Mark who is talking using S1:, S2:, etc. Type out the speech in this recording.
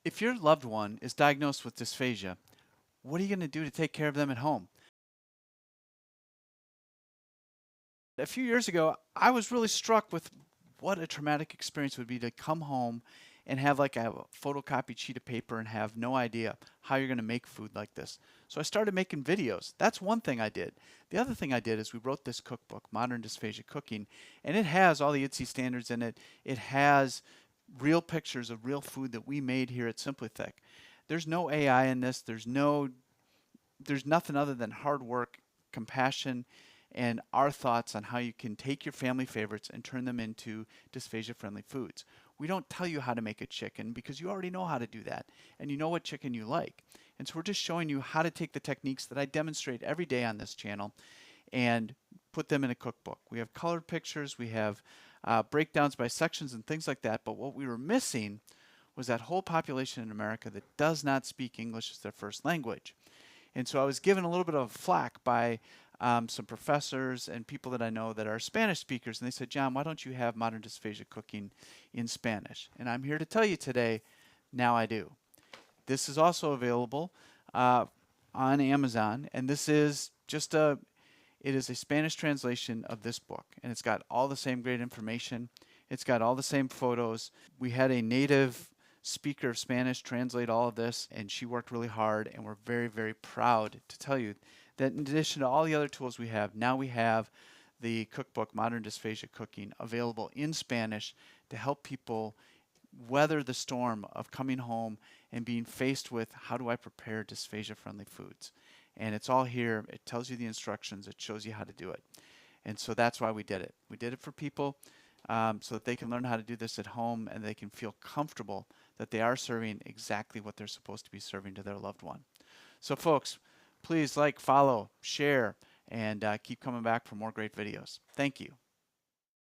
S1: If your loved one is diagnosed with dysphagia, what are you going to do to take care of them at home? A few years ago, I was really struck with what a traumatic experience would be to come home and have like a photocopied sheet of paper and have no idea how you're going to make food like this. So I started making videos. That's one thing I did. The other thing I did is we wrote this cookbook, Modern Dysphagia Cooking, and it has all the IDDSI standards in it. It has real pictures of real food that we made here at Simply Thick. There's no AI in this. There's nothing other than hard work, compassion, and our thoughts on how you can take your family favorites and turn them into dysphagia-friendly foods. We don't tell you how to make a chicken because you already know how to do that and you know what chicken you like. And so we're just showing you how to take the techniques that I demonstrate every day on this channel and put them in a cookbook. We have colored pictures, we have breakdowns by sections and things like that, but what we were missing was that whole population in America that does not speak English as their first language. And so I was given a little bit of flack by some professors and people that I know that are Spanish speakers. And they said, John, why don't you have Modern Dysphagia Cooking in Spanish? And I'm here to tell you today, now I do. This is also available on Amazon. And this is just it is a Spanish translation of this book. And it's got all the same great information. It's got all the same photos. We had a native speaker of Spanish translate all of this, and she worked really hard, and we're very, very proud to tell you that in addition to all the other tools we have, now we have the cookbook, Modern Dysphagia Cooking, available in Spanish to help people weather the storm of coming home and being faced with how do I prepare dysphagia-friendly foods. And it's all here. It tells you the instructions. It shows you how to do it. And so that's why we did it. We did it for people so that they can learn how to do this at home and they can feel comfortable that they are serving exactly what they're supposed to be serving to their loved one. So folks, please like, follow, share, and keep coming back for more great videos. Thank you.